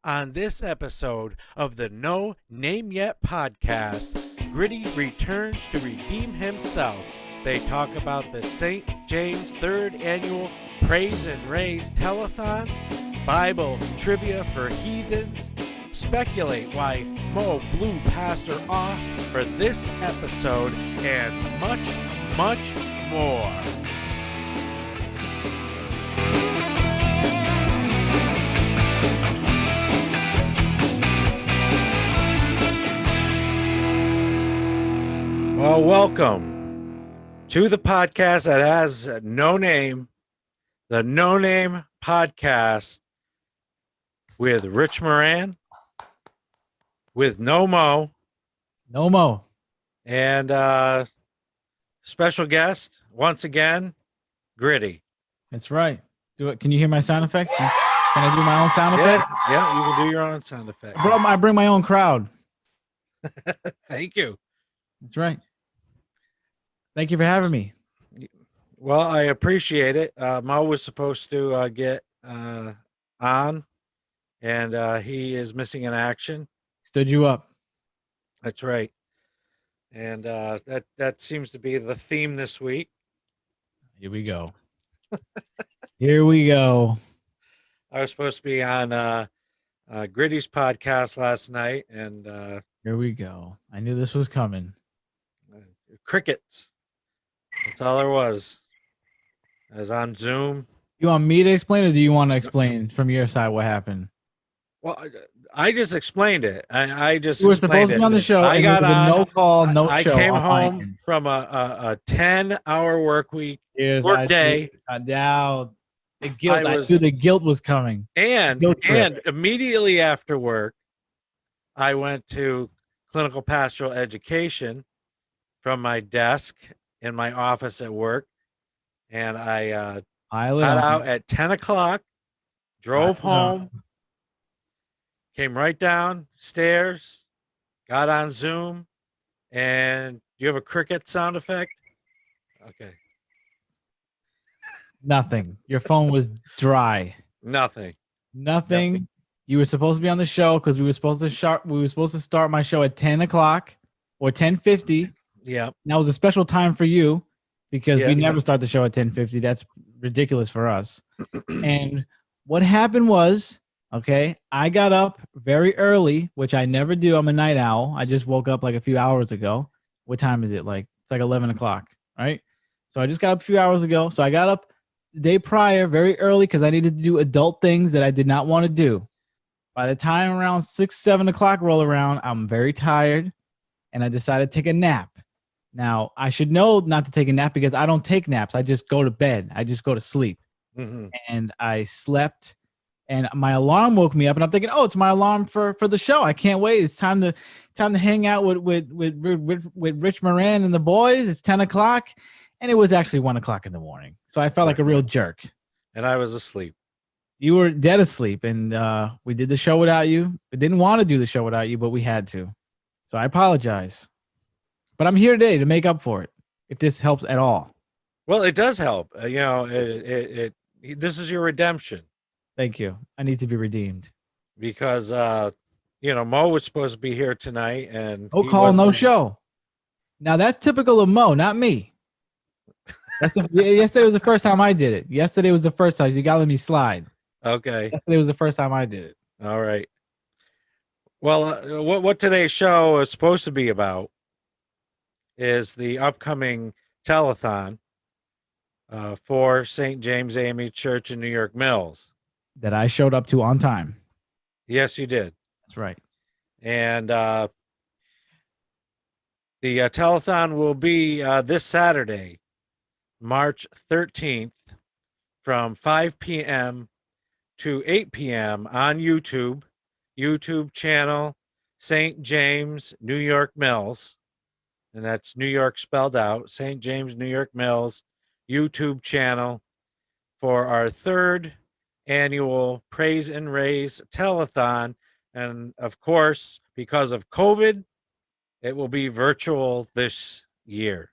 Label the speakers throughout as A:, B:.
A: On this episode of the No Name Yet podcast, Griddy returns to redeem himself. They talk about the St. James 3rd Annual Praise and Raise Telethon, Bible trivia for Heathens, speculate why Mo blew Pastor off for this episode, and much, much more. Well, welcome to the podcast that has no name, the No Name Podcast with Rich Moran, with No Mo, and special guest, once again, Griddy.
B: That's right. Do it. Can you hear my sound effects? Can I do my own sound effects?
A: Yeah, you can do your own sound effect.
B: I bring my own crowd.
A: Thank you.
B: That's right. Thank you for having me.
A: Well, I appreciate it. Mo was supposed to get on, and he is missing in action.
B: Stood you up.
A: That's right. And that seems to be the theme this week.
B: Here we go. Here we go.
A: I was supposed to be on Griddy's podcast last night, and
B: here we go. I knew this was coming.
A: Crickets. That's all there was. I was on Zoom.
B: You want me to explain, or do you want to explain from your side what happened?
A: Well, I just explained it. I just
B: you were supposed to be on the show.
A: I got on.
B: No call, no
A: I
B: show.
A: I came home from a 10-hour work week, work day.
B: Now the guilt. I knew the guilt was coming.
A: And immediately after work, I went to clinical pastoral education from my desk in my office at work, and I got out at 10 o'clock, drove home, came right downstairs, got on Zoom, and do you have a cricket sound effect? Okay.
B: Nothing. Your phone was dry.
A: Nothing.
B: You were supposed to be on the show because we were supposed to start my show at 10 o'clock or 10:50.
A: Yeah.
B: That was a special time for you because we never start the show at 10:50. That's ridiculous for us. And what happened was, I got up very early, which I never do. I'm a night owl. I just woke up like a few hours ago. What time is it? It's like 11 o'clock, right? So I just got up a few hours ago. So I got up the day prior very early because I needed to do adult things that I did not want to do. By the time around 6, 7 o'clock roll around, I'm very tired, and I decided to take a nap. Now, I should know not to take a nap because I don't take naps. I just go to bed. I just go to sleep.
A: Mm-hmm.
B: And I slept, and my alarm woke me up, and I'm thinking, it's my alarm for the show. I can't wait. It's time to hang out with Rich Moran and the boys. It's 10 o'clock, and it was actually 1 o'clock in the morning. So I felt like a real jerk.
A: And I was asleep. You
B: were dead asleep, and we did the show without you. We didn't want to do the show without you, but we had to. So I apologize. But I'm here today to make up for it, if this helps at all.
A: Well, it does help. This is your redemption.
B: Thank you. I need to be redeemed.
A: Because, Mo was supposed to be here tonight. And
B: no call, no show. Now, that's typical of Mo, not me. Yesterday was the first time I did it. Yesterday was the first time. You got to let me slide.
A: Okay.
B: Yesterday was the first time I did it.
A: All right. Well, what today's show is supposed to be about is the upcoming telethon for St. James AME Church in New York Mills.
B: That I showed up to on time.
A: Yes, you did.
B: That's right.
A: And the telethon will be this Saturday, March 13th, from 5 p.m. to 8 p.m. on YouTube channel St. James New York Mills. And that's New York spelled out, St. James New York Mills YouTube channel for our 3rd annual Praise and Raise Telethon. And of course, because of COVID, it will be virtual this year.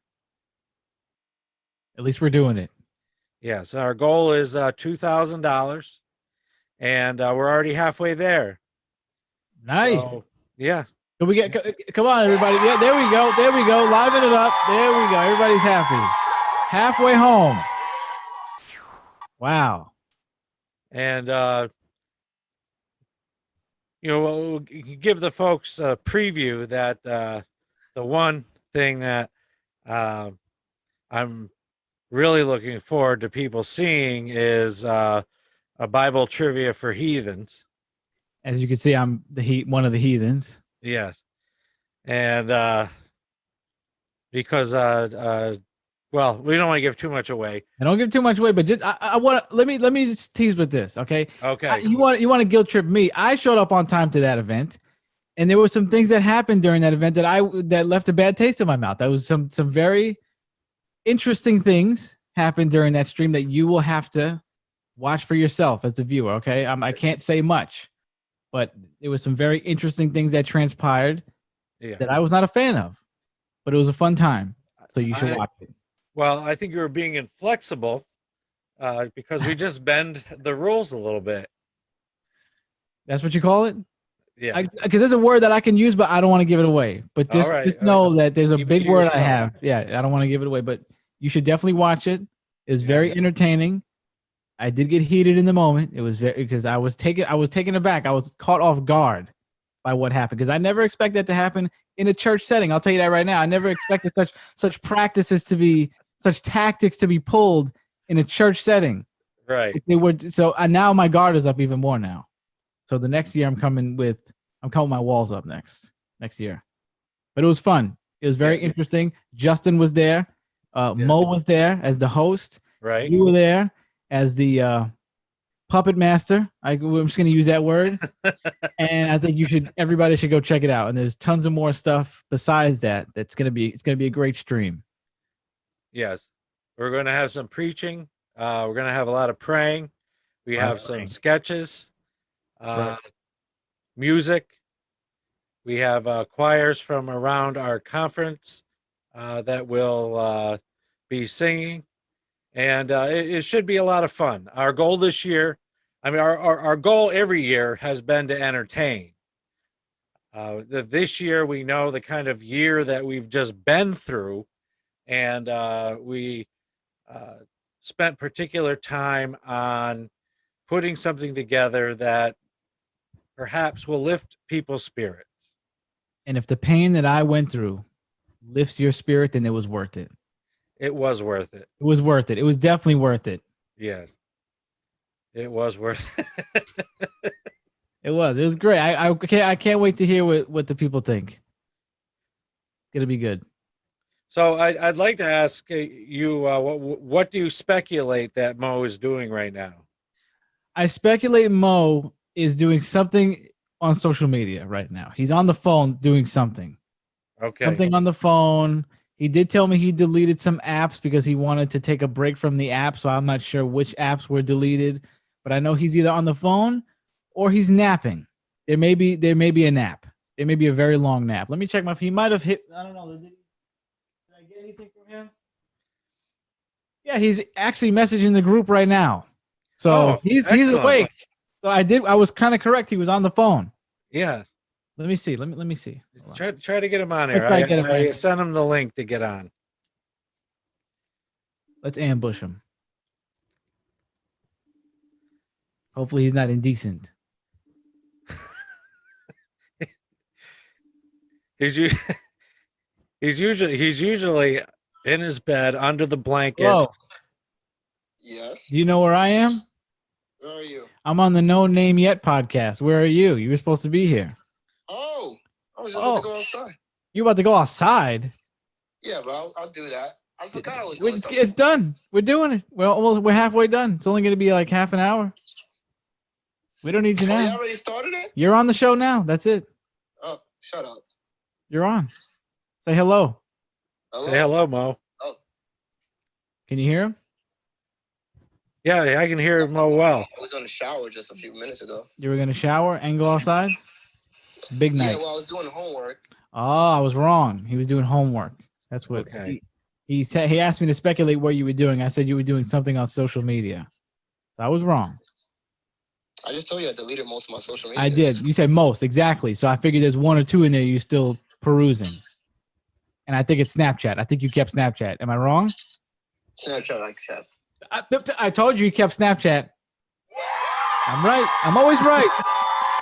B: At least we're doing it.
A: Yes, our goal is $2,000, and we're already halfway there.
B: Nice.
A: So, yeah.
B: Can we get? Come on, everybody. Yeah, there we go. There we go. Liven it up. There we go. Everybody's happy. Halfway home. Wow.
A: And we'll give the folks a preview that the one thing that I'm really looking forward to people seeing is a Bible trivia for heathens.
B: As you can see, I'm one of the heathens.
A: Yes. And because well, we don't want to give too much away.
B: I don't give too much away, but just I want let me just tease with this, okay?
A: Okay.
B: You want to guilt trip me? I showed up on time to that event, and there were some things that happened during that event that left a bad taste in my mouth. That was some very interesting things happened during that stream that you will have to watch for yourself as the viewer. Okay, I can't say much, but there was some very interesting things that transpired that I was not a fan of, but it was a fun time, so you should watch it.
A: Well, I think you were being inflexible because we just bend the rules a little bit.
B: That's what you call it?
A: Yeah.
B: Because there's a word that I can use, but I don't want to give it away. But just know that there's a big word I have. Yeah, I don't want to give it away, but you should definitely watch it. It's very entertaining. I did get heated in the moment. It was because I was taken aback. I was caught off guard by what happened because I never expect that to happen in a church setting. I'll tell you that right now. I never expected such practices to be, such tactics to be pulled in a church setting.
A: Right.
B: They were so now my guard is up even more now. So the next year I'm coming with my walls up next year. But it was fun. It was very interesting. Justin was there. Mo was there as the host.
A: Right.
B: You were there as the puppet master. I'm just going to use that word. And I think everybody should go check it out. And there's tons of more stuff besides that. It's going to be a great stream.
A: Yes. We're going to have some preaching. We're going to have a lot of praying. We have some sketches, music. We have choirs from around our conference that will be singing. And it should be a lot of fun. Our goal this year, our goal every year has been to entertain. This year, we know the kind of year that we've just been through, and we spent particular time on putting something together that perhaps will lift people's spirits.
B: And if the pain that I went through lifts your spirit, then it was worth it.
A: It was worth it.
B: It was worth it. It was definitely worth it.
A: Yes. It was worth it.
B: It was. It was great. I can't wait to hear what the people think. It's gonna be good.
A: So I'd like to ask you, what do you speculate that Mo is doing right now?
B: I speculate Mo is doing something on social media right now. He's on the phone doing something.
A: Okay.
B: Something on the phone. He did tell me he deleted some apps because he wanted to take a break from the app. So I'm not sure which apps were deleted, but I know he's either on the phone or he's napping. There may be a nap. There may be a very long nap. Let me check he might have hit. I don't know. Did I get anything from him? Yeah, he's actually messaging the group right now. So he's awake. So I was kind of correct. He was on the phone.
A: Yeah.
B: Let me see. Let me see.
A: Try to get him on here. I sent him the link to get on.
B: Let's ambush him. Hopefully he's not indecent.
A: He's usually in his bed under the blanket.
B: Whoa.
C: Yes.
B: Do you know where I am?
C: Where are you?
B: I'm on the No Name Yet podcast. Where are you? You were supposed to be here.
C: Oh, I was just about to go outside.
B: You about to go outside?
C: Yeah, but I'll do that. I forgot I was
B: doing something. It's done. We're doing it. We're halfway done. It's only going to be like half an hour. We don't need you now.
C: You already started it?
B: You're on the show now. That's it.
C: Oh, shut up.
B: You're on. Say hello.
C: Hello?
A: Say hello, Mo.
C: Oh.
B: Can you hear him?
A: Yeah, I can hear Mo well.
C: I was in the shower just a few minutes ago.
B: You were going to shower and go outside? Big night.
C: Yeah, well, I was doing homework.
B: Oh, I was wrong. He was doing homework. That's what he said. He asked me to speculate what you were doing. I said you were doing something on social media. I was wrong.
C: I just told you I deleted most of my social media.
B: I did. You said most, exactly. So I figured there's 1 or 2 in there you're still perusing. And I think it's Snapchat. I think you kept Snapchat. Am I wrong?
C: Snapchat, like chat.
B: I told you kept Snapchat. I'm right. I'm always right.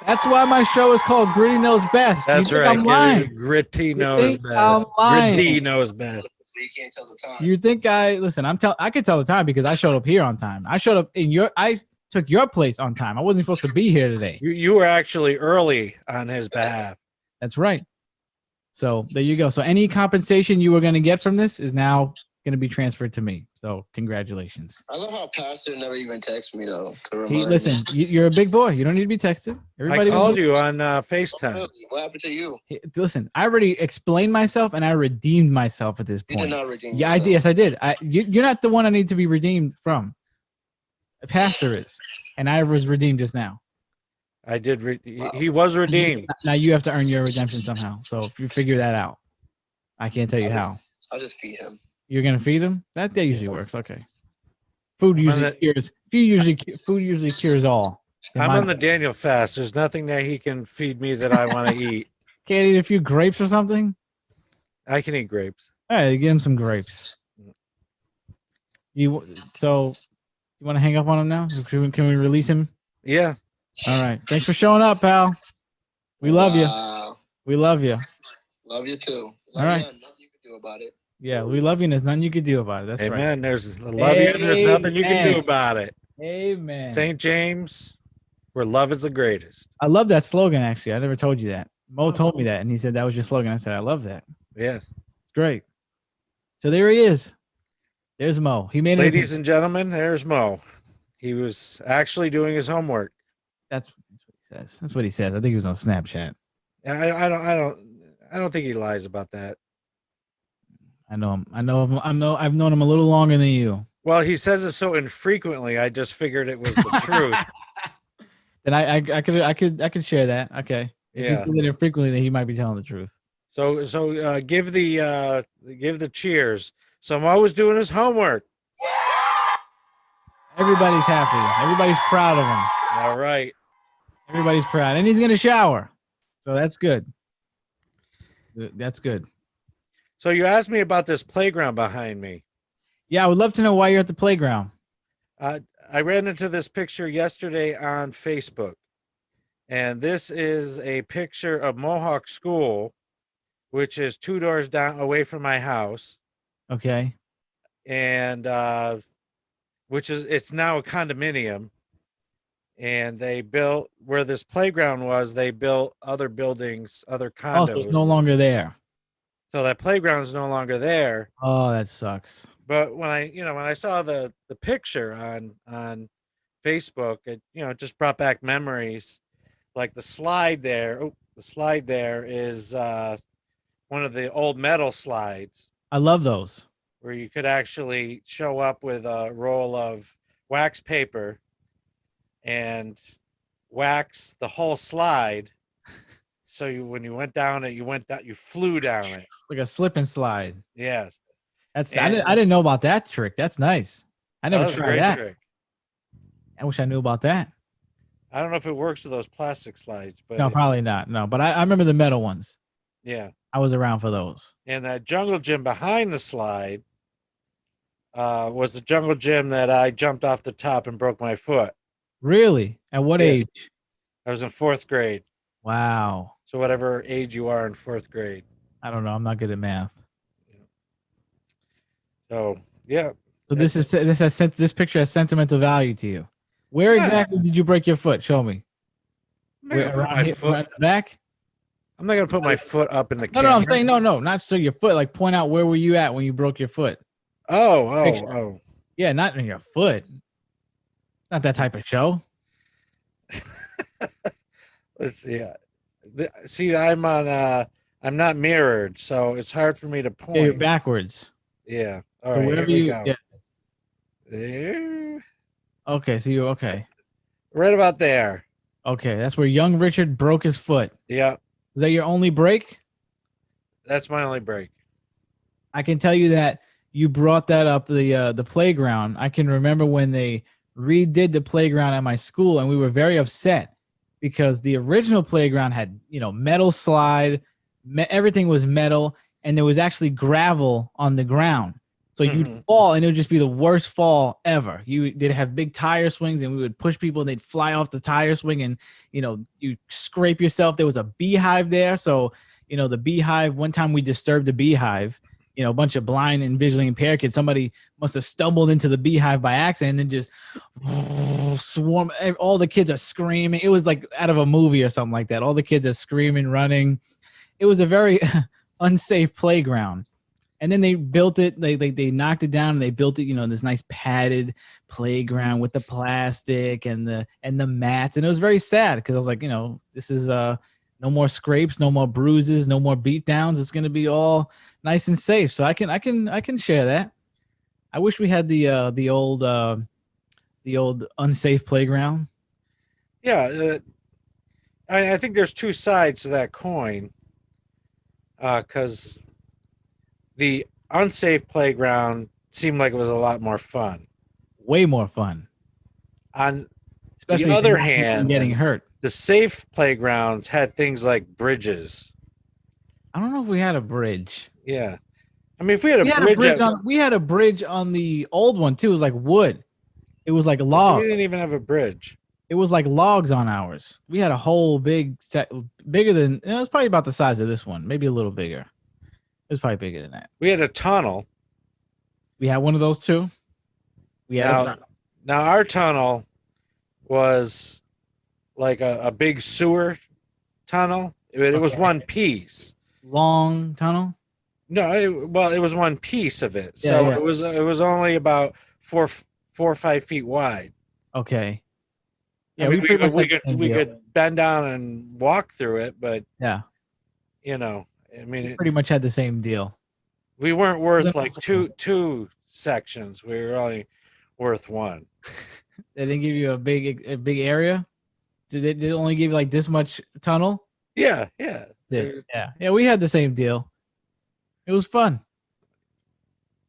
B: That's why my show is called Griddy Knows Best.
A: That's right.
B: I'm lying.
A: Gritty knows best.
B: I'm lying.
A: Gritty knows best.
C: You can't tell the time.
B: You think I could tell the time because I showed up here on time. I showed up I took your place on time. I wasn't supposed to be here today.
A: You were actually early on his behalf.
B: That's right. So there you go. So any compensation you were going to get from this is now going to be transferred to me. So congratulations.
C: I love how Pastor never even texts me though to remind
B: Listen, you're a big boy. You don't need to be texted.
A: I called you on FaceTime.
C: What happened to you?
B: Listen, I already explained myself and I redeemed myself at this
C: You
B: point.
C: did not redeem.
B: Yeah,
C: yourself.
B: yes, I did. You're not the one I need to be redeemed from. A pastor is, and I was redeemed just now.
A: I did. He was redeemed.
B: Now you have to earn your redemption somehow. So if you figure that out, I can't tell you how.
C: I'll just feed him.
B: You're gonna feed him? That usually works. Okay. Food usually cures. Food usually cures all.
A: I'm on the Daniel fast. There's nothing that he can feed me that I want to eat.
B: Can't eat a few grapes or something?
A: I can eat grapes.
B: All right, give him some grapes. You want to hang up on him now? Can we release him?
A: Yeah.
B: All right. Thanks for showing up, pal. We love you. We love you.
C: Love you too.
B: All right.
C: Nothing you can do about it.
B: Yeah, we love you, and there's nothing you can do about it. That's right.
A: Amen. There's love you, and there's nothing you can do about it.
B: Amen.
A: St. James, where love is the greatest.
B: I love that slogan, actually. I never told you that. Mo told me that, and he said that was your slogan. I said, I love that.
A: Yes.
B: It's great. So there he is. There's Mo. He made it.
A: Ladies and gentlemen, there's Mo. He was actually doing his homework.
B: That's what he says. That's what he says. I think he was on Snapchat.
A: I don't think he lies about that.
B: I know him. I've known him a little longer than you.
A: Well, he says it so infrequently. I just figured it was the truth.
B: Then I could share that. Okay. If he says it infrequently, then he might be telling the truth.
A: So give the cheers. So Mo was doing his homework.
B: Everybody's happy. Everybody's proud of him.
A: All right.
B: Everybody's proud, and he's gonna shower, so that's good. That's good.
A: So you asked me about this playground behind me.
B: Yeah, I would love to know why you're at the playground.
A: I ran into this picture yesterday on Facebook, and this is a picture of Mohawk School, which is 2 doors down away from my house.
B: Okay.
A: And it's now a condominium. And they built where this playground was, they built other buildings, other condos.
B: Oh, so it's no longer there.
A: So that playground is no longer there.
B: Oh, that sucks.
A: But when I saw the picture on Facebook, it just brought back memories. Like the slide there. Oh, the slide there is one of the old metal slides.
B: I love those.
A: Where you could actually show up with a roll of wax paper and wax the whole slide. So when you went down it, you flew down it.
B: Like a slip and slide.
A: Yes.
B: I didn't know about that trick. That's nice. I never tried that. Trick. I wish I knew about that.
A: I don't know if it works with those plastic slides, but
B: no, probably not. No, but I remember the metal ones.
A: Yeah.
B: I was around for those.
A: And that jungle gym behind the slide was the jungle gym that I jumped off the top and broke my foot.
B: Really? At what age?
A: I was in 4th grade.
B: Wow.
A: So whatever age you are in 4th grade.
B: I don't know. I'm not good at math.
A: So yeah.
B: So this picture has sentimental value to you. Where exactly did you break your foot? Show me. Around the back?
A: I'm not gonna put my foot up in the camera.
B: No, I'm saying no, not so your foot. Like point out where were you at when you broke your foot?
A: Oh.
B: Yeah, not in your foot. Not that type of show.
A: Let's see. See, I'm not mirrored, so it's hard for me to point.
B: Yeah, you're backwards.
A: Yeah.
B: All right. Wherever you go. Yeah.
A: There.
B: Okay, so you're okay.
A: Right about there.
B: Okay, that's where young Richard broke his foot.
A: Yeah.
B: Is that your only break?
A: That's my only break.
B: I can tell you that you brought that up, the playground. I can remember when they redid the playground at my school, and we were very upset because the original playground had, metal slide, everything was metal, and there was actually gravel on the ground. So you'd fall, and it would just be the worst fall ever. They'd have big tire swings, and we would push people, and they'd fly off the tire swing, and you scrape yourself. There was a beehive there, so the beehive. One time we disturbed the beehive. A bunch of blind and visually impaired kids. Somebody must have stumbled into the beehive by accident and then just swarm. All the kids are screaming. It was like out of a movie or something like that. All the kids are screaming, running. It was a very unsafe playground. And then they built it. They knocked it down and they built it. This nice padded playground with the plastic and the mats. And it was very sad because I was like, this is no more scrapes, no more bruises, no more beat downs. It's gonna be all nice and safe. So I can share that. I wish we had the old unsafe playground.
A: Yeah, I think there's two sides to that coin. Because the unsafe playground seemed like it was a lot more fun.
B: Way more fun.
A: On
B: Especially
A: the other hand,
B: getting hurt.
A: The safe playgrounds had things like bridges.
B: I don't know if we had a bridge.
A: Yeah. I mean, if we had
B: we had a bridge on the old one too. It was like wood. It was like logs.
A: We didn't even have a bridge.
B: It was like logs on ours. We had a whole big set, bigger than, it was probably about the size of this one, maybe a little bigger. It was probably bigger than that.
A: We had a tunnel.
B: We had one of those too.
A: Now our tunnel was like a big sewer tunnel. It was one piece.
B: Long tunnel?
A: No, it was one piece of it. So it was only about 4 or 5 feet wide.
B: Okay.
A: Yeah, we could bend down and walk through it, but
B: yeah,
A: I mean,
B: we pretty much had the same deal.
A: We weren't worth like two sections. We were only worth one.
B: They didn't give you a big area. Did it only give you like this much tunnel?
A: Yeah.
B: Yeah. We had the same deal. It was fun.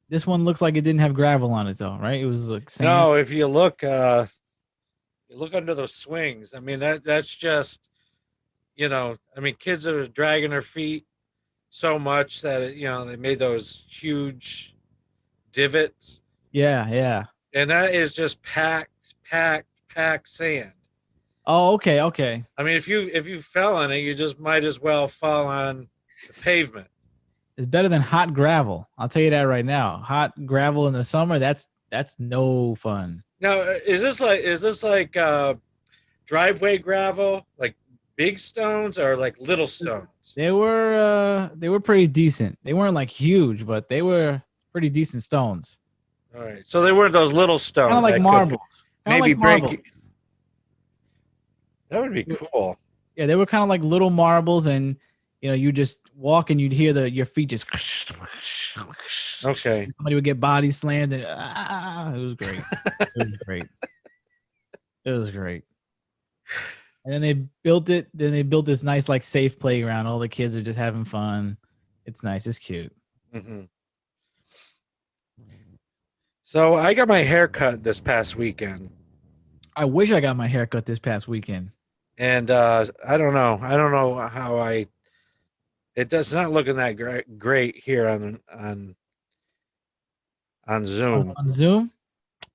B: This one looks like it didn't have gravel on it though, right? It was like sand.
A: No, if you look under those swings. I mean, that's just, I mean, kids are dragging their feet so much that they made those huge divots.
B: Yeah.
A: And that is just packed sand.
B: Oh, okay.
A: I mean, if you fell on it, you just might as well fall on the pavement.
B: It's better than hot gravel. I'll tell you that right now. Hot gravel in the summer, that's no fun.
A: Now, is this like driveway gravel, like big stones or like little stones?
B: They were pretty decent. They weren't like huge, but they were pretty decent stones.
A: All right, so they weren't those little stones.
B: Kind of like marbles.
A: Maybe break. That would be cool.
B: Yeah, they were kind of like little marbles, and you just walk and you'd hear your feet just.
A: Okay.
B: Somebody would get body slammed, and it was great. It was great. And then they built it. Then they built this nice, like, safe playground. All the kids are just having fun. It's nice. It's cute.
A: Mm-hmm. So I got my hair cut this past weekend.
B: I wish I got my hair cut this past weekend.
A: And I don't know. I don't know how it does not looking that great here on Zoom.
B: On Zoom?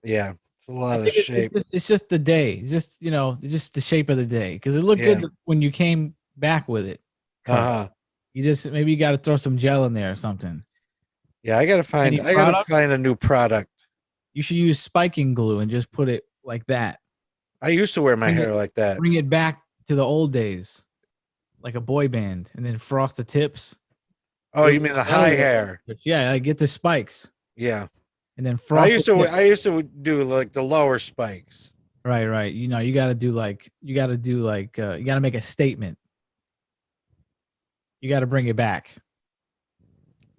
A: Yeah. It's a lot of shape.
B: It's just the day. Just the shape of the day. Because it looked good when you came back with it. You just maybe you got to throw some gel in there or something.
A: Yeah, I gotta find a new product.
B: You should use spiking glue and just put it like that.
A: I used to wear my hair like that.
B: Bring it back to the old days, like a boy band, and then frost the tips.
A: Oh, you mean the high hair?
B: Yeah, I get the spikes.
A: Yeah,
B: and then frost.
A: I used to do like the lower spikes.
B: Right. You got to make a statement. You got to bring it back,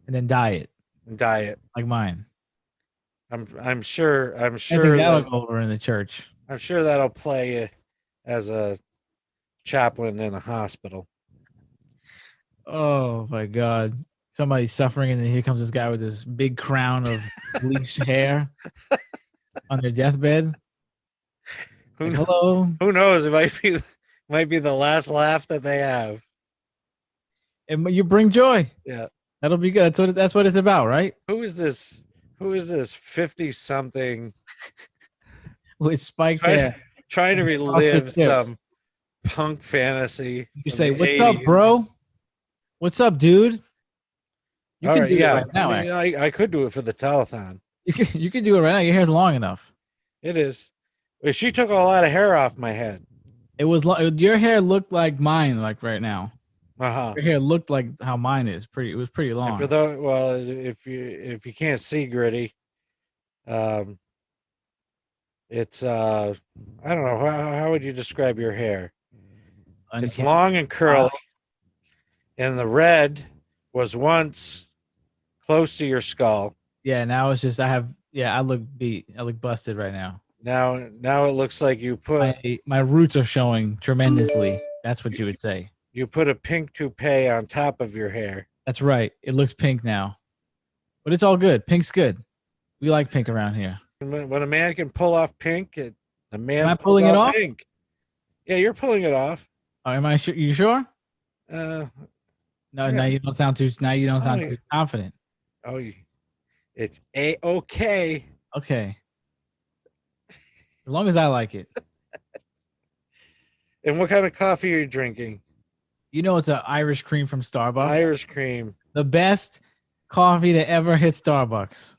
B: and then dye it. Like mine.
A: I'm sure.
B: I think that'll go over in the church.
A: I'm sure that'll play as a chaplain in a hospital.
B: Oh my God! Somebody's suffering, and then here comes this guy with this big crown of bleached hair on their deathbed.
A: Who,
B: Like,
A: kn-
B: hello.
A: who knows? It might be the last laugh that they have.
B: And you bring joy.
A: Yeah.
B: That'll be good. That's what it's about, right?
A: Who is this? Who is this 50-something
B: With spiked
A: trying,
B: hair.
A: trying to
B: Frosted
A: relive
B: tip.
A: some punk fantasy
B: You
A: from
B: say,
A: the
B: "What's up,
A: 80s?
B: bro? What's up, dude?" You
A: All
B: can
A: right,
B: do it
A: yeah.
B: right now.
A: I mean, I could do it for the telethon.
B: You can do it right now. Your hair's long enough.
A: It is. Well, she took a lot of hair off my head.
B: It was your hair looked like mine, like right now.
A: Uh-huh.
B: Your hair looked like how mine is. It was pretty long.
A: And for those, well, if you can't see Griddy, it's I don't know how would you describe your hair? It's long and curly, and the red was once close to your skull.
B: Yeah, now it's just I look beat. I look busted right now.
A: Now it looks like you put
B: My roots are showing tremendously. That's what you would say.
A: you put a pink toupee on top of your hair.
B: That's right. It looks pink now. But it's all good. Pink's good. We like pink around here.
A: When a man can pull off pink, a man
B: Am I
A: pulls
B: pulling it off?
A: pink. Yeah, you're pulling it off.
B: Oh, am I sure? You sure?
A: No,
B: Now
A: yeah.
B: you don't sound too confident.
A: Oh, it's okay.
B: Okay. As long as I like it.
A: And what kind of coffee are you drinking?
B: You know it's an Irish cream from Starbucks.
A: Irish cream.
B: The best coffee to ever hit Starbucks.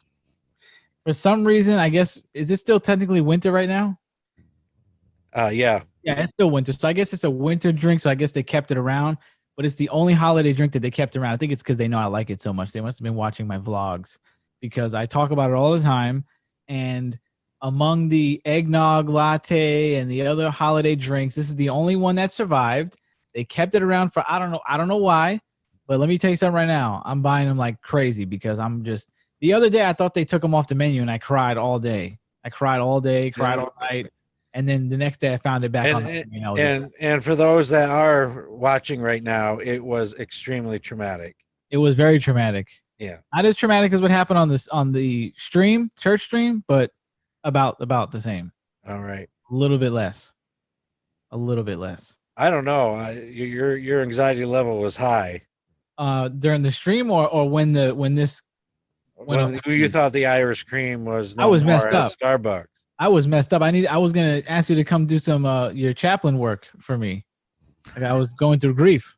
B: For some reason, I guess, is it still technically winter right now?
A: Yeah.
B: Yeah, it's still winter. So I guess it's a winter drink. So I guess they kept it around. But it's the only holiday drink that they kept around. I think it's because they know I like it so much. They must have been watching my vlogs because I talk about it all the time. And among the eggnog latte and the other holiday drinks, this is the only one that survived. They kept it around for I don't know why. But let me tell you something right now. I'm buying them like crazy because I'm just the other day I thought they took them off the menu and I cried all day. I cried all day, cried all night. And then the next day I found it back on the menu.
A: And for those that are watching right now, it was extremely traumatic.
B: It was very traumatic.
A: Yeah.
B: Not as traumatic as what happened on the stream, church stream, but about the same.
A: All right.
B: A little bit less. A little bit less.
A: I don't know. Your anxiety level was high.
B: During the stream or when
A: you thought the Irish cream was
B: I was messed up.
A: Starbucks.
B: I was messed up. I was gonna ask you to come do some your chaplain work for me. Like I was going through grief.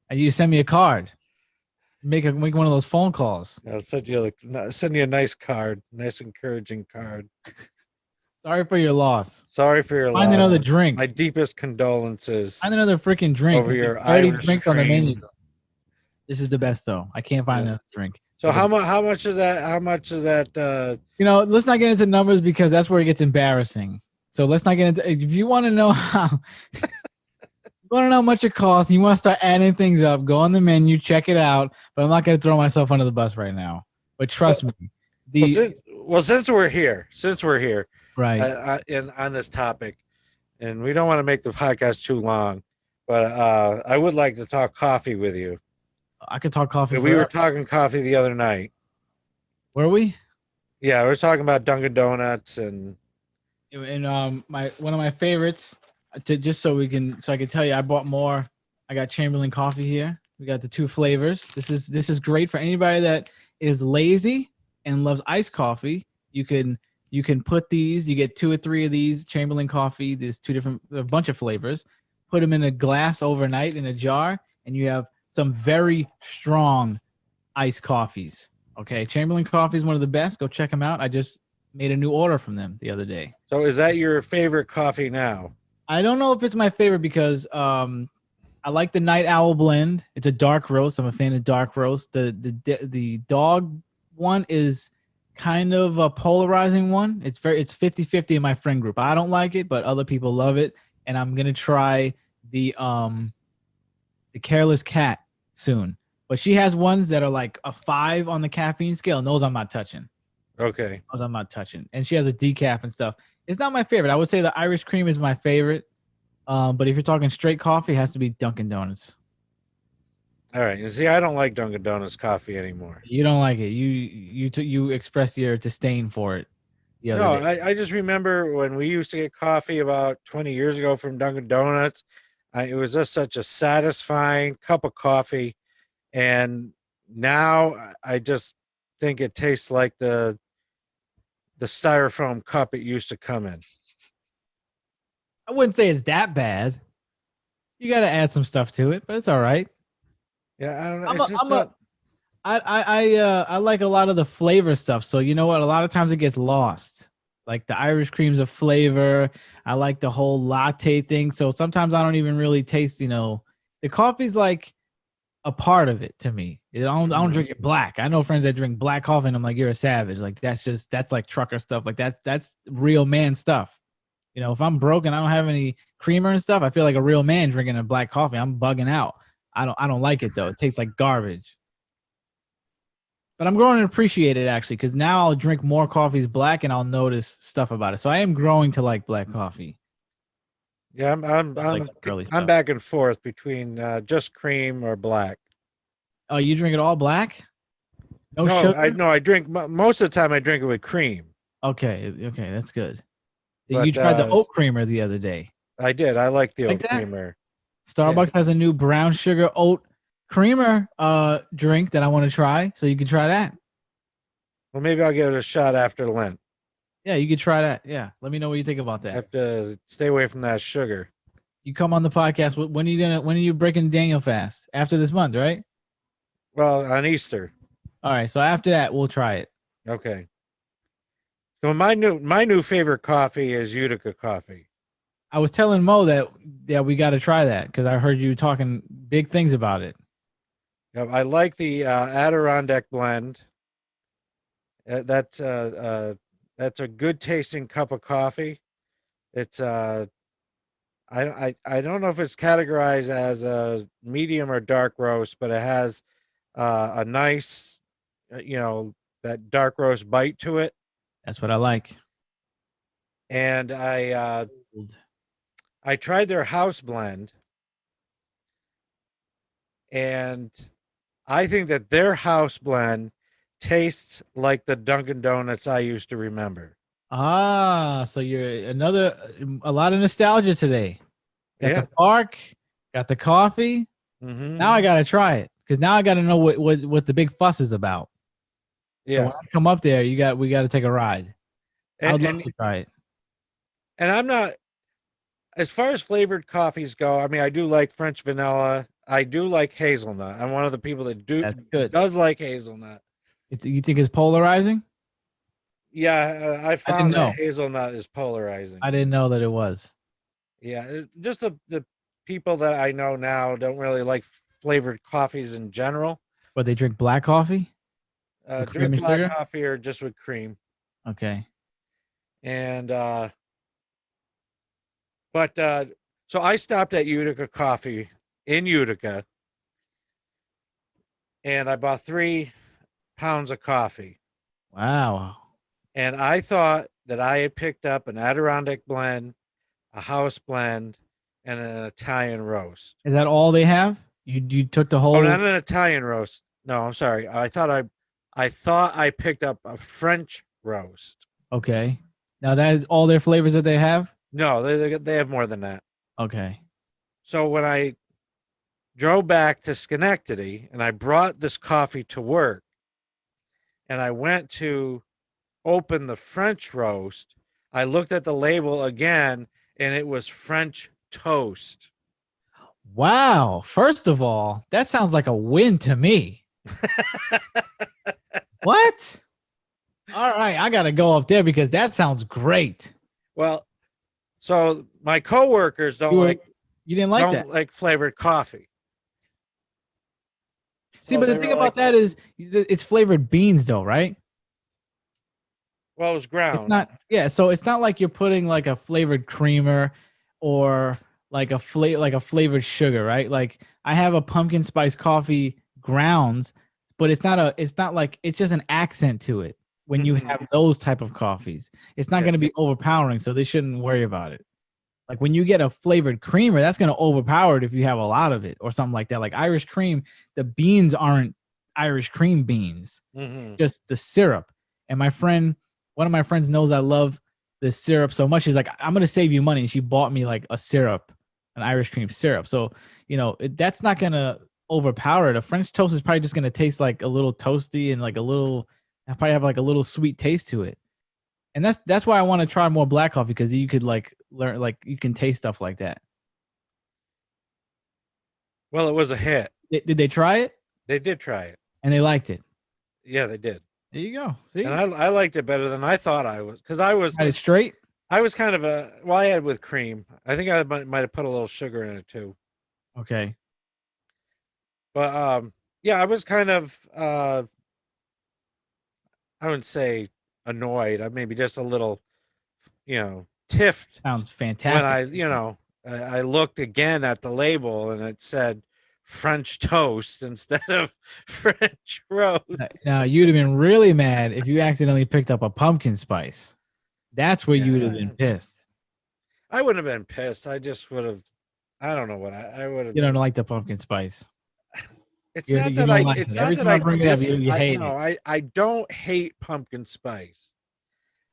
B: And you send me a card. Make one of those phone calls.
A: I'll send you a nice card, nice encouraging card.
B: Sorry for your loss.
A: Sorry for your loss.
B: Find another drink.
A: My deepest condolences.
B: Find another freaking drink.
A: Over your
B: Irish
A: drinks
B: on the menu. This is the best though. I can't find another drink.
A: So how much is that? How much is that?
B: Let's not get into numbers because that's where it gets embarrassing. So let's not get into. If you want to know how much it costs, and you want to start adding things up, go on the menu, check it out. But I'm not going to throw myself under the bus right now. But trust me.
A: Since we're here,
B: right,
A: on this topic, and we don't want to make the podcast too long, but I would like to talk coffee with you.
B: I could talk coffee.
A: We were talking coffee the other night.
B: Were we?
A: Yeah, we were talking about Dunkin' Donuts and
B: one of my favorites. So I can tell you, I bought more. I got Chamberlain coffee here. We got the 2 flavors. This is great for anybody that is lazy and loves iced coffee. You can put these. You get 2 or 3 of these Chamberlain coffee. There's a bunch of flavors. Put them in a glass overnight in a jar, and you have some very strong iced coffees. Okay, Chamberlain coffee is one of the best. Go check them out. I just made a new order from them the other day.
A: So is that your favorite coffee now?
B: I don't know if it's my favorite because I like the Night Owl blend. It's a dark roast. I'm a fan of dark roast. The dog one is kind of a polarizing one. It's 50-50 in my friend group. I don't like it, but other people love it. And I'm gonna try the Careless Cat soon. But she has ones that are like a 5 on the caffeine scale, and those I'm not touching.
A: Okay.
B: Those I'm not touching. And she has a decaf and stuff. It's not my favorite. I would say the Irish cream is my favorite. But if you're talking straight coffee, it has to be Dunkin' Donuts.
A: All right. You see, I don't like Dunkin' Donuts coffee anymore.
B: You don't like it. You express your disdain for it. the
A: No,
B: other day.
A: I just remember when we used to get coffee about 20 years ago from Dunkin' Donuts. It was just such a satisfying cup of coffee. And now I just think it tastes like the styrofoam cup it used to come in.
B: I wouldn't say it's that bad. You got to add some stuff to it, but it's all right.
A: Yeah, I don't know.
B: I'm
A: It's
B: a,
A: just
B: I'm
A: not.
B: a, I like a lot of the flavor stuff. So you know what? A lot of times it gets lost. Like the Irish cream's a flavor. I like the whole latte thing. So sometimes I don't even really taste. The coffee's like a part of it to me. I don't drink it black. I know friends that drink black coffee, and I'm like, you're a savage. Like that's like trucker stuff. Like that's real man stuff. If I'm broke and I don't have any creamer and stuff, I feel like a real man drinking a black coffee. I'm bugging out. I don't like it though. It tastes like garbage. But I'm growing to appreciate it actually, because now I'll drink more coffees black and I'll notice stuff about it. So I am growing to like black coffee.
A: Yeah,
B: Like early
A: I'm
B: stuff.
A: back and forth between just cream or black.
B: Oh, you drink it all black? No
A: No,
B: sugar?
A: I drink most of the time. I drink it with cream.
B: Okay, that's good. You
A: But
B: tried the oat creamer the other day.
A: I did. I like the
B: Like
A: oat
B: that?
A: creamer.
B: Starbucks has a new brown sugar oat creamer drink that I want to try. So you can try that.
A: Well, maybe I'll give it a shot after Lent.
B: Yeah, you could try that. Yeah. Let me know what you think about
A: I
B: that.
A: have to stay away from that sugar.
B: You come on the podcast. When are you breaking Daniel fast? After this month, right?
A: Well, on Easter.
B: All right. So after that, we'll try it.
A: Okay. So my new favorite coffee is Utica coffee.
B: I was telling Mo that we got to try that because I heard you talking big things about it.
A: I like the Adirondack blend. That's a good tasting cup of coffee. It's I don't know if it's categorized as a medium or dark roast, but it has a nice that dark roast bite to it.
B: That's what I like.
A: And I tried their house blend, and I think that their house blend tastes like the Dunkin' Donuts I used to remember.
B: So you're a lot of nostalgia today. Got the park, got the coffee.
A: Mm-hmm.
B: Now I got to try it because now I got to know what the big fuss is about. Yeah. So when I come up there, we got to take a ride. I'd love to try it.
A: And I'm not, as far as flavored coffees go, I mean, I do like French vanilla. I do like hazelnut. I'm one of the people that does like hazelnut.
B: You think it's polarizing?
A: Yeah, I found that hazelnut is polarizing.
B: I didn't know that it was.
A: Yeah, just the people that I know now don't really like flavored coffees in general.
B: But they drink black coffee?
A: Drink black coffee or just with cream.
B: Okay.
A: And so I stopped at Utica Coffee in Utica, and I bought 3 pounds of coffee.
B: Wow.
A: And I thought that I had picked up an Adirondack blend, a house blend, and an Italian roast.
B: Is that all they have? You took the whole?
A: Oh, not an Italian roast. No, I'm sorry. I thought I picked up a French roast.
B: Okay. Now that is all their flavors that they have?
A: No, they have more than that.
B: Okay.
A: So when I drove back to Schenectady and I brought this coffee to work, and I went to open the French roast, I looked at the label again, and it was French toast.
B: Wow. First of all, that sounds like a win to me. What? All right, I got to go up there because that sounds great.
A: Well, so my coworkers
B: you didn't like that?
A: Like flavored coffee.
B: See, but the thing about that is it's flavored beans though, right?
A: Well, it was ground.
B: It's not, yeah, so it's not like you're putting like a flavored creamer or like a flavored sugar, right? Like I have a pumpkin spice coffee grounds, but it's not like it's just an accent to it when you have those type of coffees. It's not going to be overpowering, so they shouldn't worry about it. Like when you get a flavored creamer, that's going to overpower it if you have a lot of it or something like that. Like Irish cream, the beans aren't Irish cream beans, just the syrup. And my friend one of my friends knows I love this syrup so much. She's like, I'm gonna save you money. And she bought me like a syrup, an Irish cream syrup. So that's not gonna overpower it. A French toast is probably just gonna taste like a little toasty and like a little. I probably have like a little sweet taste to it. And that's why I want to try more black coffee, because you could like learn, like you can taste stuff like that.
A: Well, it was a hit.
B: Did they try it?
A: They did try it.
B: And they liked it.
A: Yeah, they did.
B: There you go. See,
A: and I liked it better than I thought I was, because I was
B: had it straight.
A: I was kind of I had with cream. I think I might have put a little sugar in it too.
B: Okay.
A: But yeah, I was kind of I wouldn't say annoyed. I maybe just a little, tiffed.
B: Sounds fantastic.
A: When I looked again at the label and it said French toast instead of French roast.
B: Now you'd have been really mad if you accidentally picked up a pumpkin spice. That's where you would have been pissed.
A: I wouldn't have been pissed. I just would have. I don't know what I would have.
B: You don't like the pumpkin spice.
A: It's not that I bring it up. You hate it. I don't hate pumpkin spice.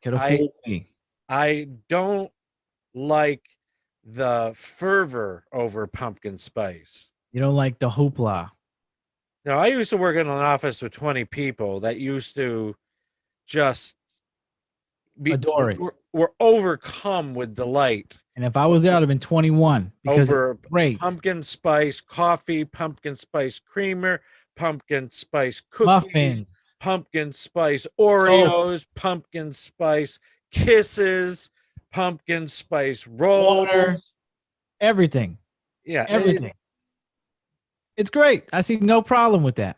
B: Could have fooled me.
A: I don't like the fervor over pumpkin spice.
B: You don't like the hoopla.
A: No, I used to work in an office with 20 people that used to just
B: adore it.
A: Were overcome with delight.
B: And if I was there, I'd have been 21. Because
A: over pumpkin spice coffee, pumpkin spice creamer, pumpkin spice cookies,
B: muffins,
A: pumpkin spice Oreos, pumpkin spice kisses, pumpkin spice rolls,
B: water, everything.
A: Yeah,
B: everything. It's great. I see no problem with that.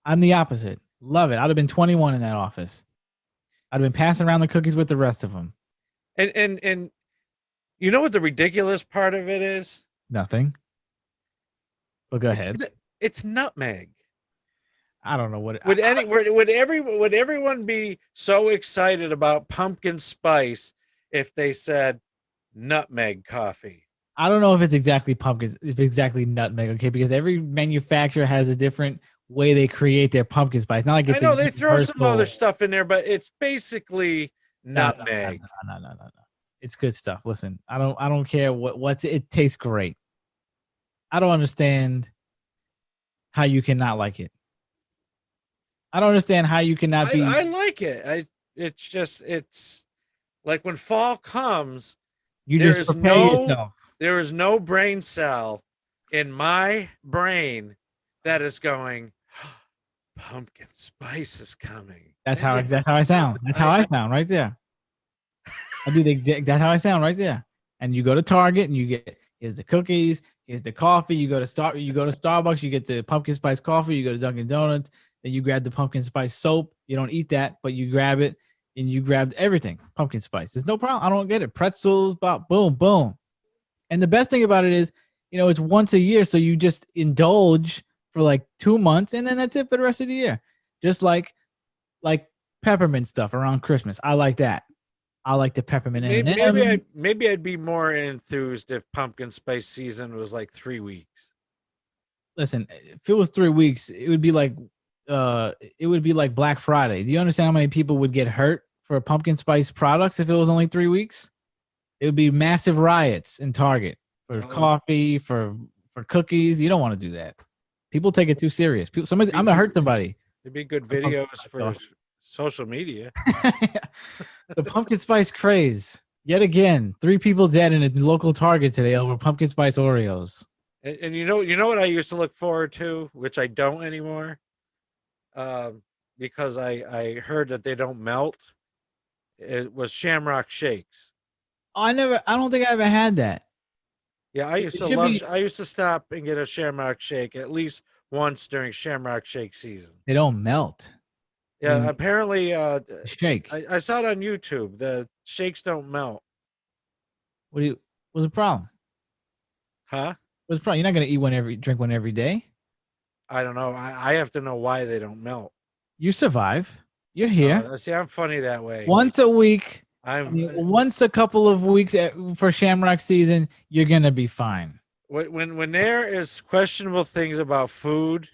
B: I'm the opposite. Love it. I'd have been 21 in that office. I'd have been passing around the cookies with the rest of them.
A: And you know what the ridiculous part of it is?
B: Nothing. But go ahead.
A: It's nutmeg.
B: I don't know what it,
A: would everyone be so excited about pumpkin spice if they said nutmeg coffee?
B: I don't know if it's exactly pumpkin, if it's exactly nutmeg, okay? Because every manufacturer has a different way they create their pumpkin spice. Not like it's
A: I know they throw some other stuff in there, but it's basically nutmeg.
B: No. It's good stuff. Listen, I don't care what's it tastes great. I don't understand how you cannot like it. I don't understand how you cannot be.
A: I like it. It's like when fall comes, there is no brain cell in my brain that is going, pumpkin spice is coming.
B: That's how I sound. That's how I sound right there. That's how I sound right there. And you go to Target and you get, here's the cookies, here's the coffee. You go to Starbucks, you get the pumpkin spice coffee. You go to Dunkin' Donuts, then you grab the pumpkin spice soap. You don't eat that, but you grab it and you grab everything pumpkin spice. There's no problem. I don't get it. Pretzels, boom, boom. And the best thing about it is, it's once a year, so you just indulge for like 2 months, and then that's it for the rest of the year. Just like peppermint stuff around Christmas. I like that. I like the peppermint.
A: Maybe I'd be more enthused if pumpkin spice season was like 3 weeks.
B: Listen, if it was 3 weeks, it would be like Black Friday. Do you understand how many people would get hurt for pumpkin spice products if it was only 3 weeks? It would be massive riots in Target for coffee, for cookies. You don't want to do that. People take it too serious. I'm gonna hurt somebody.
A: It'd be good videos for social media.
B: The pumpkin spice craze. Yet again, 3 people dead in a local Target today over pumpkin spice Oreos.
A: And you know what I used to look forward to, which I don't anymore, because I heard that they don't melt. It was Shamrock Shakes.
B: I don't think I ever had that.
A: Yeah, I used to stop and get a Shamrock Shake at least once during Shamrock Shake season.
B: They don't melt.
A: Yeah, apparently
B: shake.
A: I saw it on YouTube. The shakes don't melt.
B: What's the problem?
A: Huh?
B: What's the problem? You're not gonna drink one every day.
A: I don't know. I have to know why they don't melt.
B: You survive. You're here.
A: See, I'm funny that way.
B: Once a week. Once a couple of weeks for Shamrock season, you're gonna be fine.
A: When there is questionable things about food,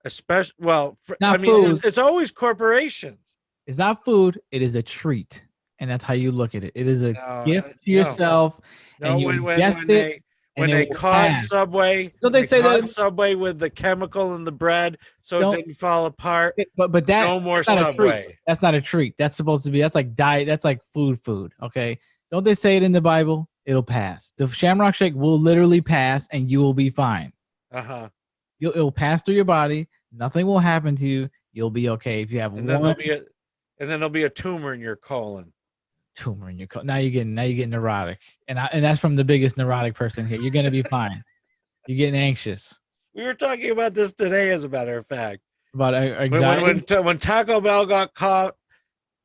A: especially, it's always corporations.
B: It's not food. It is a treat, and that's how you look at it. It is a
A: No,
B: gift to
A: no,
B: yourself,
A: no.
B: and you ingest it,
A: When
B: and it
A: they
B: will
A: caught
B: pass.
A: Subway,
B: Don't
A: when
B: they
A: they
B: say
A: caught
B: that?
A: Subway with the chemical in the bread so it
B: Don't.
A: didn't fall apart.
B: But
A: No more
B: that's not a treat.
A: Subway.
B: That's not a treat. That's supposed to be. That's like diet. That's like food. Okay. Don't they say it in the Bible? It'll pass. The Shamrock Shake will literally pass, and you will be fine.
A: Uh-huh.
B: It'll pass through your body. Nothing will happen to you. You'll be okay if you have
A: And then
B: one
A: there'll be a tumor in your colon.
B: tumor in your colon. Now you're getting neurotic, and that's from the biggest neurotic person here. You're gonna be fine. You're getting anxious
A: We were talking about this today, as a matter of fact.
B: about anxiety.
A: When Taco Bell got caught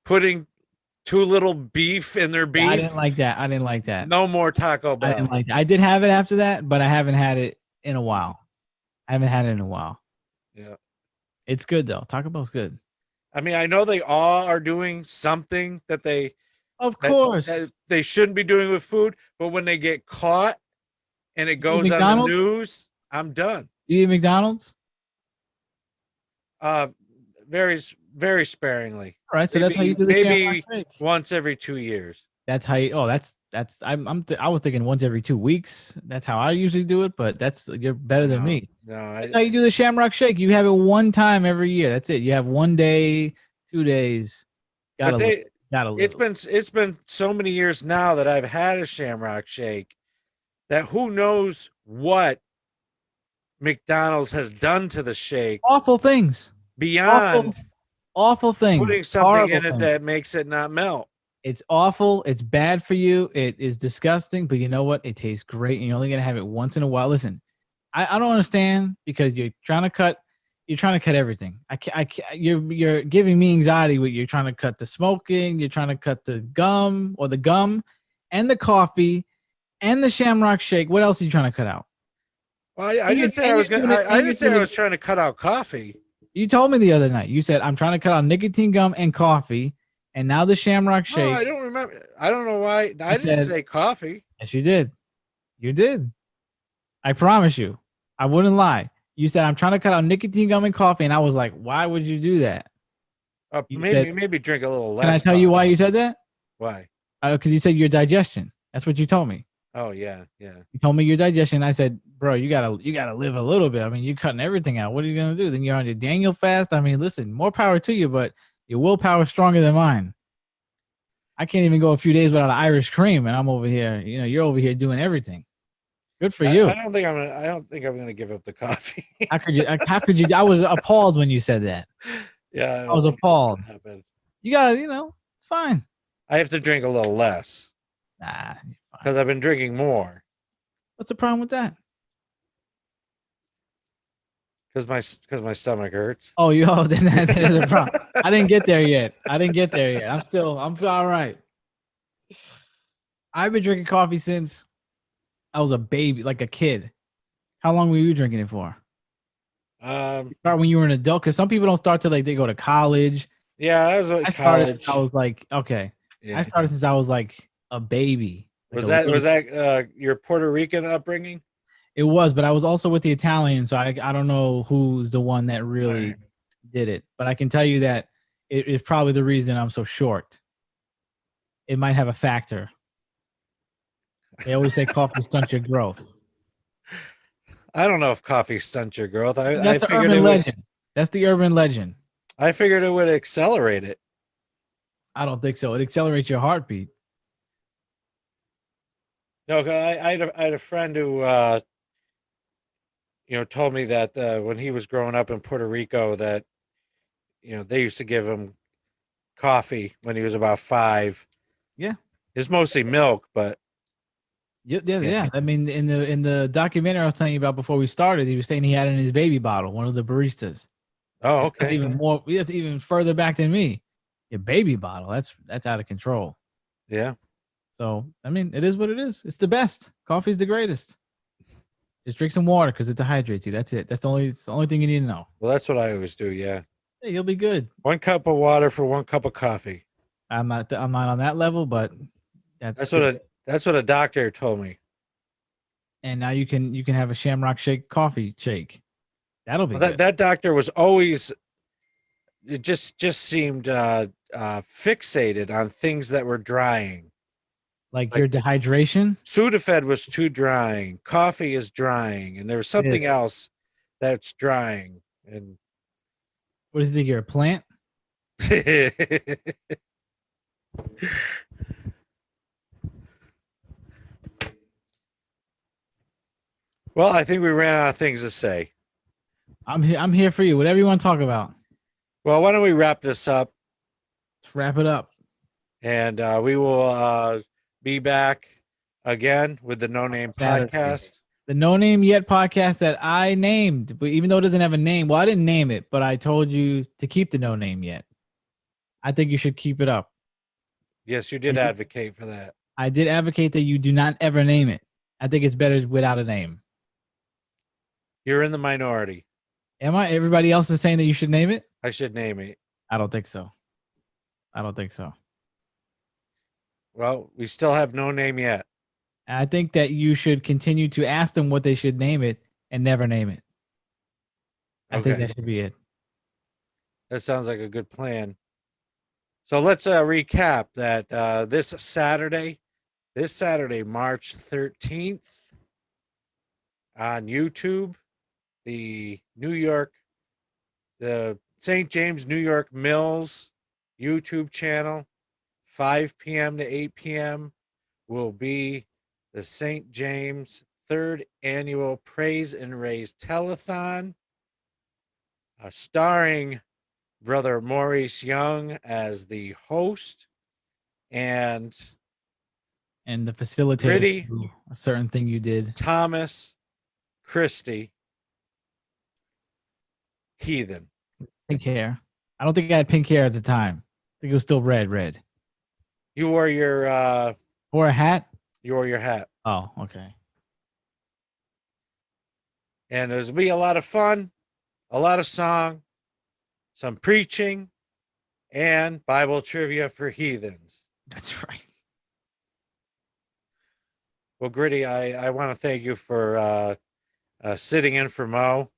A: putting too little beef in their beef.
B: Yeah, I didn't like that.
A: No more Taco
B: I
A: Bell.
B: didn't like that. I did have it after that, but I haven't had it in a while.
A: Yeah.
B: It's good though. Taco Bell's good.
A: I mean, I know they all are doing something that
B: Of course.
A: that they shouldn't be doing with food, but when they get caught and it goes on the
B: McDonald's?
A: news, I'm done.
B: You eat McDonald's?
A: Very, very sparingly.
B: All right, so that's how you do the
A: maybe
B: Shamrock Shake.
A: once every 2 years.
B: That's how you. Oh, that's. I was thinking once every 2 weeks. That's how I usually do it. But you're better than me.
A: No,
B: That's how you do the Shamrock Shake. You have it one time every year. That's it. You have 1 day, 2 days. Gotta live.
A: It's been so many years now that I've had a Shamrock Shake that who knows what McDonald's has done to the shake.
B: Awful things.
A: Beyond
B: awful things.
A: Putting something
B: Horrible
A: in it
B: things.
A: that makes it not melt.
B: It's awful. It's bad for you. It is disgusting. But you know what? It tastes great, and you're only gonna have it once in a while. Listen, I don't understand because you're trying to cut everything. You're giving me anxiety with you're trying to cut the smoking. You're trying to cut the gum, and the coffee, and the Shamrock Shake. What else are you trying to cut out?
A: Well, I didn't say I was going. I didn't say I was trying to cut out coffee.
B: You told me the other night. You said I'm trying to cut out nicotine gum and coffee. And now the Shamrock Shake.
A: No, I don't remember. I don't know why. I didn't say coffee.
B: Yes, you did. You did. I promise you. I wouldn't lie. You said, I'm trying to cut out nicotine gum and coffee. And I was like, why would you do that?
A: Maybe drink a little less.
B: Can I tell you why you said that?
A: Why?
B: Because you said your digestion. That's what you told me.
A: Oh, yeah.
B: You told me your digestion. I said, bro, you gotta live a little bit. I mean, you're cutting everything out. What are you going to do? Then you're on your Daniel fast. I mean, listen, more power to you, but your willpower is stronger than mine. I can't even go a few days without an Irish cream, and I'm over here. You're over here doing everything. Good for you.
A: I don't think I'm gonna give up the coffee.
B: How could you? I was appalled when you said that.
A: Yeah,
B: I was appalled. You gotta, it's fine.
A: I have to drink a little less.
B: Nah,
A: because I've been drinking more.
B: What's the problem with that?
A: Because my stomach hurts.
B: Oh, then that is a problem. I didn't get there yet. I'm all right. I've been drinking coffee since I was a baby, like a kid. How long were you drinking it for? Start when you were an adult, because some people don't start till they go to college.
A: Yeah, I was at college.
B: I was like, okay. Yeah. I started since I was like a baby.
A: Was that your Puerto Rican upbringing?
B: It was, but I was also with the Italian, so I don't know who's the one that really did it. But I can tell you that it is probably the reason I'm so short. It might have a factor. They always say coffee stunts your growth.
A: I don't know if coffee stunts your growth.
B: That's the urban legend. That's the urban legend.
A: I figured it would accelerate it.
B: I don't think so. It accelerates your heartbeat.
A: No, I had a friend who told me that when he was growing up in Puerto Rico that they used to give him coffee when he was about 5.
B: Yeah.
A: It's mostly milk, but
B: yeah. I mean, in the documentary I was telling you about before we started, he was saying he had it in his baby bottle, one of the baristas.
A: Oh, okay.
B: That's even further back than me. Your baby bottle, that's out of control.
A: Yeah.
B: So, I mean, it is what it is. It's the best. Coffee's the greatest. Just drink some water because it dehydrates you. That's it. That's the only thing you need to know.
A: Well, that's what I always do. Yeah.
B: Hey, you'll be good.
A: 1 cup of water for 1 cup of coffee.
B: I'm not on that level, but that's
A: what a doctor told me.
B: And now you can have a Shamrock Shake coffee shake. That'll be
A: that doctor was always. It just seemed fixated on things that were drying.
B: Like your dehydration.
A: Sudafed was too drying. Coffee is drying, and there was something else that's drying. And
B: what do you think? You're a plant?
A: Well, I think we ran out of things to say.
B: I'm here for you. Whatever you want to talk about.
A: Well, why don't we wrap this up?
B: Let's wrap it up.
A: And we will be back again with the No Name Podcast.
B: The No Name Yet podcast that I named, but even though it doesn't have a name, well, I didn't name it, but I told you to keep the No Name Yet. I think you should keep it up.
A: Yes, you did advocate for that.
B: I did advocate that you do not ever name it. I think it's better without a name.
A: You're in the minority.
B: Am I? Everybody else is saying that you should name it?
A: I should name it.
B: I don't think so. I don't think so.
A: Well, we still have no name yet.
B: I think that you should continue to ask them what they should name it and never name it. I think that should be it.
A: That sounds like a good plan. So let's recap that this Saturday, March 13th, on YouTube, the St. James New York Mills YouTube channel, 5 p.m. to 8 p.m. will be the St. James 3rd Annual Praise and Raise Telethon, starring Brother Maurice Young as the host, and
B: the facilitator,
A: Griddy,
B: a certain thing you did.
A: Thomas, Christie, Heathen.
B: Pink hair. I don't think I had pink hair at the time. I think it was still red.
A: You wore your
B: Or a hat?
A: You wore your hat.
B: Oh, okay.
A: And there's gonna be a lot of fun, a lot of song, some preaching, and Bible trivia for heathens.
B: That's right.
A: Well, Griddy, I want to thank you for sitting in for Mo.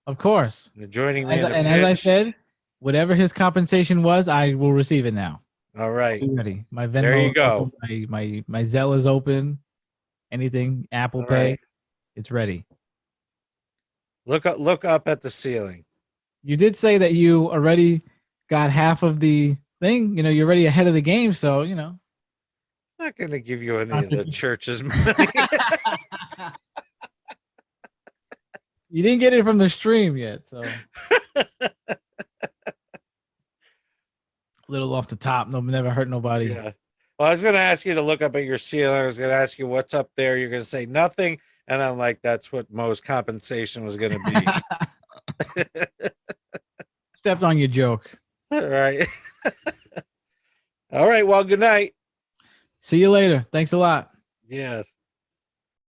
B: Of course.
A: And joining me.
B: As I said, whatever his compensation was, I will receive it now.
A: All right.
B: Be ready. My Venmo.
A: There you go.
B: Open, my Zelle is open. Anything, Apple Pay, it's ready.
A: Look up at the ceiling.
B: You did say that you already got half of the thing. You know, you're already ahead of the game, so you know.
A: I'm not going to give you any of the church's money.
B: You didn't get it from the stream yet, so. A little off the top. Never hurt nobody.
A: Yeah. Well, I was going to ask you to look up at your ceiling. I was going to ask you what's up there. You're going to say nothing. And I'm like, that's what Mo's compensation was going to be.
B: Stepped on your joke.
A: All right. All right. Well, good night.
B: See you later. Thanks a lot.
A: Yes.